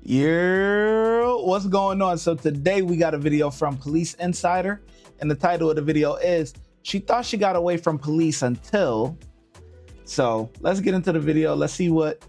What's going on? So today we got a video from Police Insider, and the title of the video is "She Thought She Got Away from Police Until." So let's get into the video. Let's see what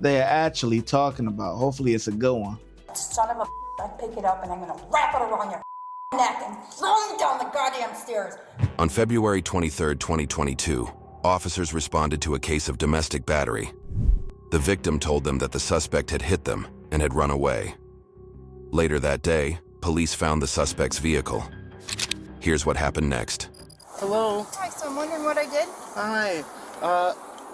they're actually talking about. Hopefully it's a good one. Son of a, I pick it up and I'm gonna wrap it around your neck and throw you down the goddamn stairs. On February 23, 2022, officers responded to a case of domestic battery. The victim told them that the suspect had hit them and had run away. Later that day, police found the suspect's vehicle. Here's what happened next. Hello. Hi, so I'm wondering what I did. Hi.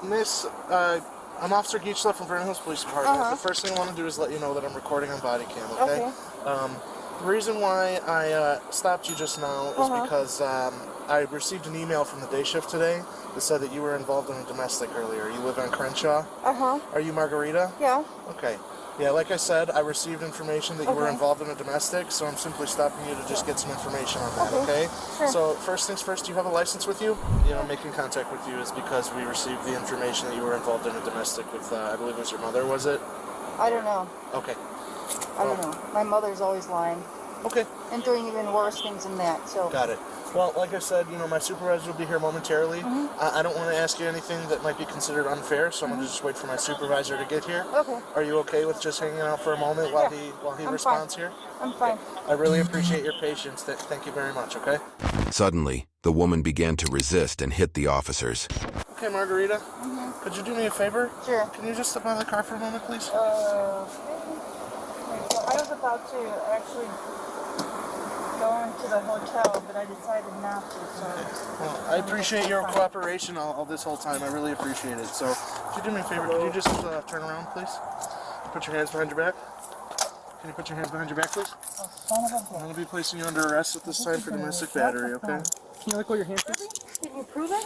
Miss, I'm Officer Geachla from Vernon Hills Police Department. The first thing I want to do is let you know that I'm recording on body cam, okay? The reason why I stopped you just now is because I received an email from the day shift today that said that you were involved in a domestic earlier. You live on Crenshaw? Are you Margarita? Yeah. Okay. Yeah, like I said, I received information that you were involved in a domestic, so I'm simply stopping you to just get some information on that, okay? Sure. So, first things first, do you have a license with you? You know, making contact with you is because we received the information that you were involved in a domestic with, I believe it was your mother, was it? I don't know. Okay. I don't know. My mother's always lying. Okay. And doing even worse things than that, so. Got it. Well, like I said, you know, my supervisor will be here momentarily. I don't want to ask you anything that might be considered unfair, so I'm going to just wait for my supervisor to get here. Okay. Are you okay with just hanging out for a moment while he responds here? I'm fine. I really appreciate your patience. Thank you very much, okay? Suddenly, the woman began to resist and hit the officers. Okay, Margarita, could you do me a favor? Sure. Can you just step out of the car for a moment, please? I was about to actually go into the hotel, but I decided not to, so. Well, I appreciate your cooperation all this whole time. I really appreciate it. So, if you do me a favor, could you just turn around, please? Put your hands behind your back. Can you put your hands behind your back, please? Oh, son of a bitch. I'm going to be placing you under arrest at this time for domestic battery, okay? Can you let go of your hands, please? Can you prove it?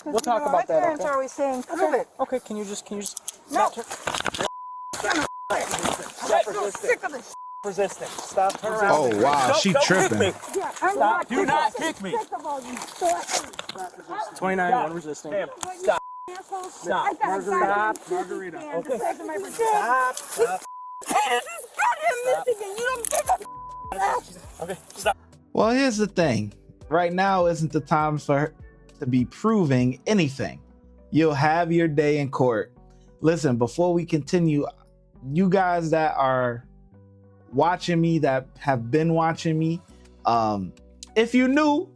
We'll talk about that, My parents okay? are always saying, prove it. Okay, can you just No. not I'm sick of this. resisting? Stop, turn around. Oh wow, she tripping. Yeah, I'm not. Do not kick me. Sick of all you fucking 29, one resisting. Stop. Stop. I got Stop, Margarita. Okay. Stop. Stop. This goddamn Michigan, you don't give a Okay, stop. Well, here's the thing. Right now isn't the time for her to be proving anything. You'll have your day in court. Listen, before we continue, you guys that are watching me, that have been watching me, if you're new,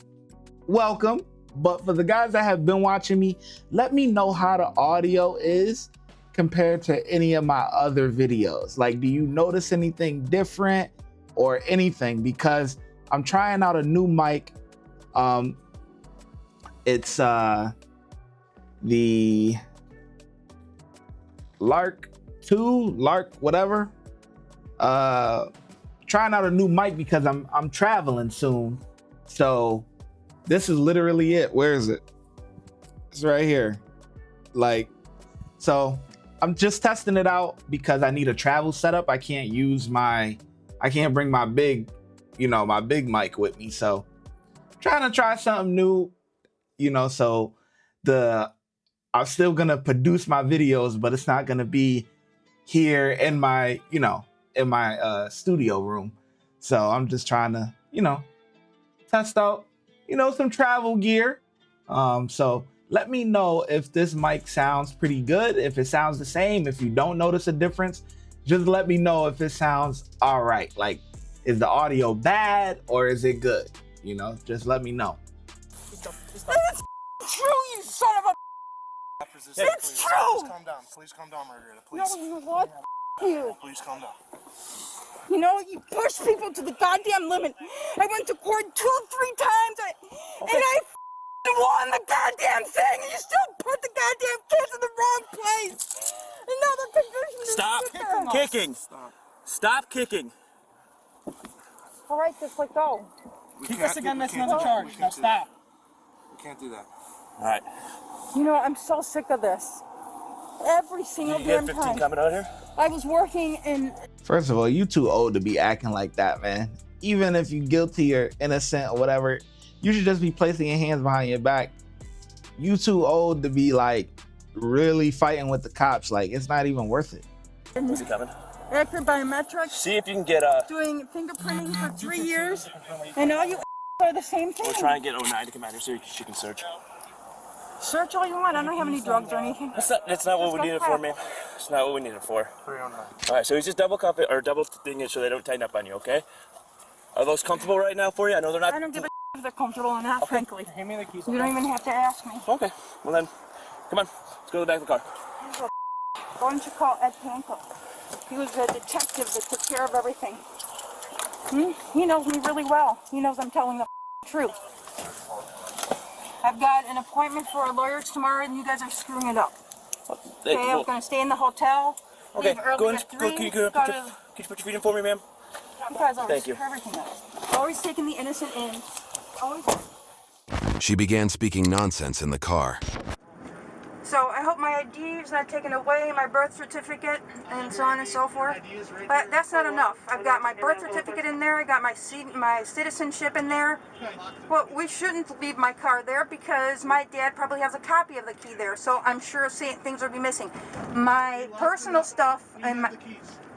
welcome. But for the guys that have been watching me, let me know how the audio is compared to any of my other videos. Like, do you notice anything different or anything? Because I'm trying out a new mic. It's the Lark whatever. Trying out a new mic because I'm traveling soon. So this is literally it. Where is it? It's right here. Like, so I'm just testing it out because I need a travel setup. I can't bring my big mic with me. So trying to try something new, so I'm still gonna produce my videos, but it's not gonna be here in my, studio room. So I'm just trying to, test out, some travel gear. So let me know if this mic sounds pretty good, if it sounds the same. If you don't notice a difference, just let me know if it sounds all right. Like, is the audio bad or is it good? Just let me know. It's true, you son of a. It's true. Please calm down, Margarita. Please. No, what? You. Please calm down. You know, you push people to the goddamn limit. I went to court 2-3 times, and I won the goddamn thing, and you still put the goddamn kids in the wrong place. And now the conviction is Stop kicking. Stop kicking. All right, just let go. Kick us again, that's another charge. Now stop. We can't do that. All right. You know, I'm so sick of this. Every single damn time. coming out here? I was working in. First of all, you too old to be acting like that, man. Even if you're guilty or innocent or whatever, you should just be placing your hands behind your back. You too old to be like really fighting with the cops. Like, it's not even worth it. Who's he coming? accurate biometrics. See if you can get doing fingerprinting for 3 years, and all you are the same thing. We'll try and get 09 to come out here so she can search. Search all you want. I don't have any drugs or anything. That's not what we need it for, man. It's not what we need it for. 309. All right, so he's just double cuff it or double thing it so they don't tighten up on you, okay? Are those comfortable right now for you? I know they're not. I don't give a if they're comfortable or not, frankly. Hand me the keys. You don't even have to ask me. Okay, well then, come on. Let's go to the back of the car. Why don't you call Ed Panko? He was the detective that took care of everything. He knows me really well. He knows I'm telling the truth. I've got an appointment for a lawyer tomorrow, and you guys are screwing it up. Okay, I was going to stay in the hotel. Okay, leave early go and at 3, can you put your feet in for me, ma'am? You guys always Thank you. screw everything up. Always taking the innocent in. Always. She began speaking nonsense in the car. So I hope my ID is not taken away, my birth certificate, and so on and so forth. But that's not enough. I've got my birth certificate in there. I got my citizenship in there. Well, we shouldn't leave my car there because my dad probably has a copy of the key there. So I'm sure things will be missing. My personal stuff and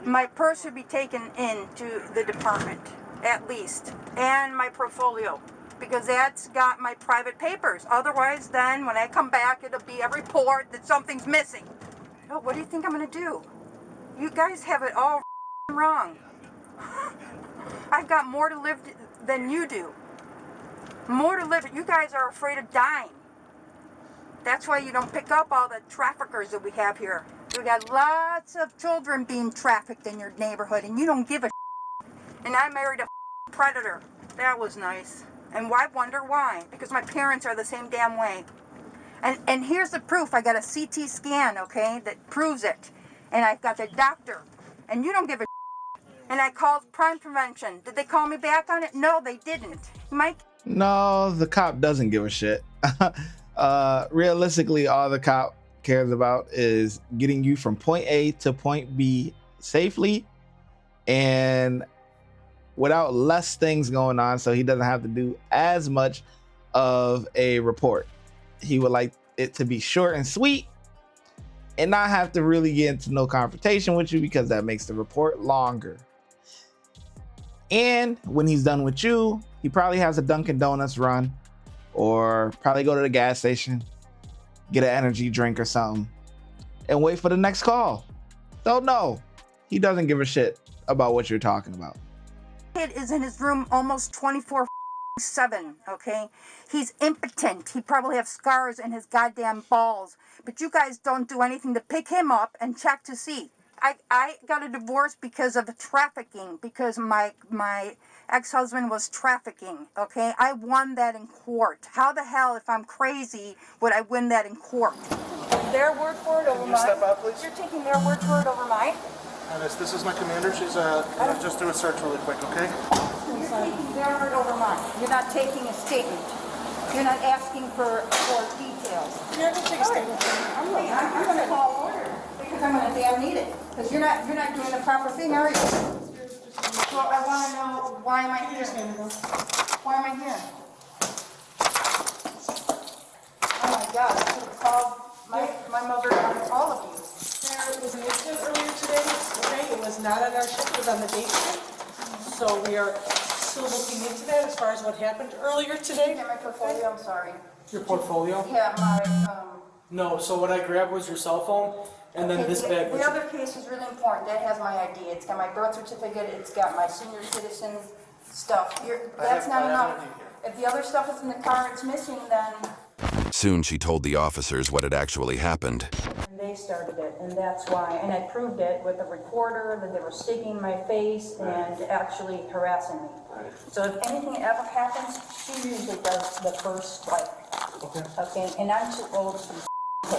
my purse would be taken into the department, at least, and my portfolio, because that's got my private papers. Otherwise, then, when I come back, it'll be a report that something's missing. Oh, what do you think I'm gonna do? You guys have it all wrong. I've got more to live than you do. More to live. You guys are afraid of dying. That's why you don't pick up all the traffickers that we have here. We got lots of children being trafficked in your neighborhood, and you don't give a And I married a predator. That was nice. And I wonder why? Because my parents are the same damn way. And here's the proof. I got a CT scan, okay, that proves it. And I've got the doctor. And you don't give a And I called crime prevention. Did they call me back on it? No, they didn't. Mike? No, the cop doesn't give a shit. Realistically, all the cop cares about is getting you from point A to point B safely and without less things going on, so he doesn't have to do as much of a report. He would like it to be short and sweet and not have to really get into no confrontation with you, because that makes the report longer. And when he's done with you, he probably has a Dunkin' Donuts run, or probably go to the gas station, get an energy drink or something, and wait for the next call. So no, he doesn't give a shit about what you're talking about. Kid is in his room almost 24/7, okay? He's impotent. He probably has scars in his goddamn balls. But you guys don't do anything to pick him up and check to see. I got a divorce because of trafficking, because my ex-husband was trafficking, okay? I won that in court. How the hell, if I'm crazy, would I win that in court? Their word for it over mine. Step out, please. You're taking their word for it over mine? This is my commander. She's gonna just do a search really quick, okay? You're taking their word over mine. You're not taking a statement. You're not asking for details. You're going to take a statement. I'm going to call order because I'm going to damn need it. Because you're not doing the proper thing, are you? So I want to know, why am I here? Why am I here? Oh my God! I should have called my mother and all of you. There was an incident earlier today, okay? It was not on our shift, it was on the day shift. So we are still looking into that as far as what happened earlier today. Get my portfolio. I'm sorry. Your portfolio? Yeah, my No, so what I grabbed was your cell phone, and then this bag. The other case is really important. That has my ID. It's got my birth certificate. It's got my senior citizen stuff. That's not enough. If the other stuff is in the car, it's missing, then. Soon she told the officers what had actually happened. And they started it, and that's why. And I proved it with a recorder that they were sticking my face and actually harassing me. So if anything ever happens, she usually does the first strike. Okay. And I'm too old to. So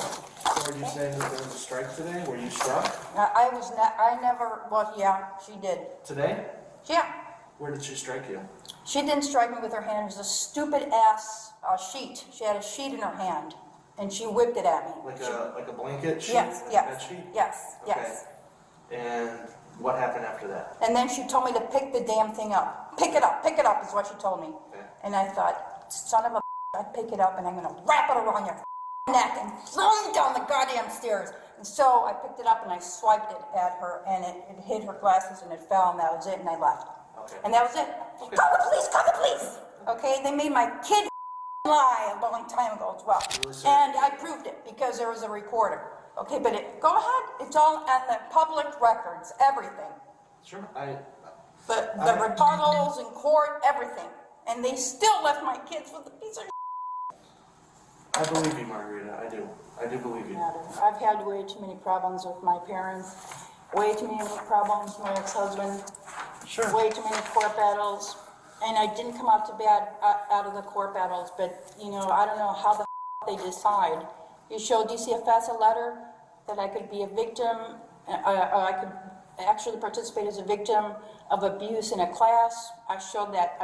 are you saying that there was a strike today? Were you struck? I was not. I never. Well, yeah, she did. Today? Yeah. Where did she strike you? She didn't strike me with her hand. It was a stupid ass sheet. She had a sheet in her hand, and she whipped it at me. Like a blanket sheet? Yes. Bed sheet? Yes. Okay. And what happened after that? And then she told me to pick the damn thing up. Pick it up is what she told me. Okay. And I thought, son of a I pick it up and I'm gonna wrap it around your neck and throw you down the goddamn stairs. And so I picked it up and I swiped it at her, and it hit her glasses and it fell, and that was it, and I left. Okay. And that was it. Okay. Call the police, call the police! Okay, they made my kid lie a long time ago as well. And I proved it because there was a recorder. Okay, but go ahead, it's all on the public records, everything. Sure. The rebuttals in court, everything. And they still left my kids with a piece of I believe you, Margarita. I do. I do believe you. I've had way too many problems with my parents, way too many problems with my ex-husband, Sure. way too many court battles, and I didn't come out to bad out of the court battles, but, you know, I don't know how the they decide. You showed DCFS a letter that I could be a victim, I could actually participate as a victim of abuse in a class. I showed that.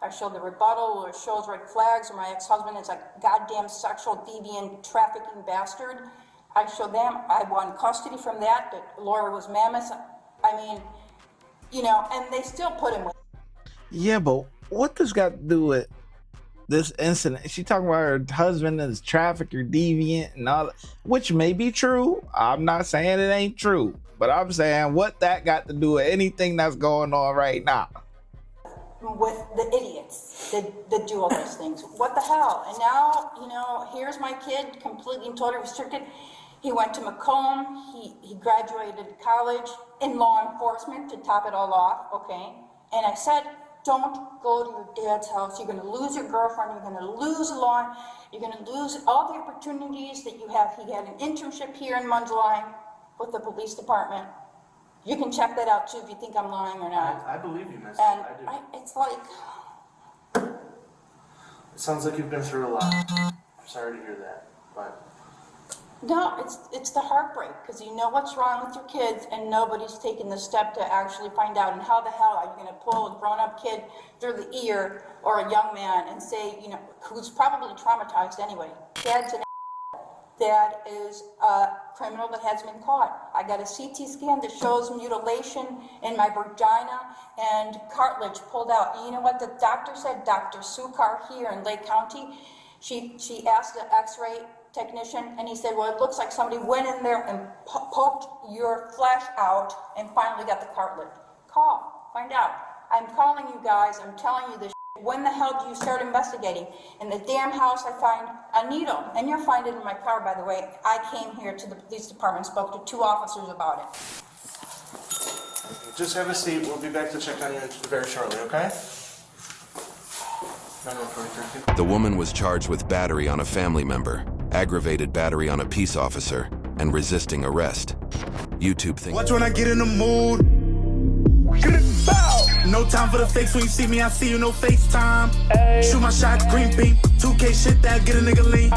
I showed the rebuttal, or shows red flags, or my ex-husband is a goddamn sexual deviant trafficking bastard. I showed them. I won custody from that. The lawyer was mammoth. I mean, you know, and they still put him with. Yeah, but what does got to do with this incident? She talking about her husband as trafficker, deviant, and all that, which may be true. I'm not saying it ain't true, but I'm saying what that got to do with anything that's going on right now. With the idiots that do all those things. What the hell? And now, you know, here's my kid, completely and totally restricted. He went to Macomb. He graduated college in law enforcement to top it all off, okay? And I said, don't go to your dad's house. You're gonna lose your girlfriend. You're gonna lose law. You're gonna lose all the opportunities that you have. He had an internship here in Mundelein with the police department. You can check that out too if you think I'm lying or not. I believe you, miss. And I do. it's like, It sounds like you've been through a lot. I'm sorry to hear that, but no, it's the heartbreak, because you know what's wrong with your kids and nobody's taking the step to actually find out. And how the hell are you going to pull a grown-up kid through the ear, or a young man, and say, you know, who's probably traumatized anyway, Dad's an Dad is a criminal that has been caught. I got a CT scan that shows mutilation in my vagina and cartilage pulled out. And you know what the doctor said? Dr. Sukar here in Lake County, she asked the x-ray technician, and he said, well, it looks like somebody went in there and poked your flesh out and finally got the cartilage. Call, find out. I'm calling you guys, I'm telling you this. When the hell do you start investigating? In the damn house, I find a needle, and you'll find it in my car, by the way. I came here to the police department, spoke to 2 officers about it. just have a seat. We'll be back to check on you very shortly, okay? The woman was charged with battery on a family member, aggravated battery on a peace officer, and resisting arrest. YouTube thinks... Watch when I get in the mood. No time for the fakes. When you see me, I see you, no FaceTime. Shoot my shot, green beam. 2K shit that get a nigga lean.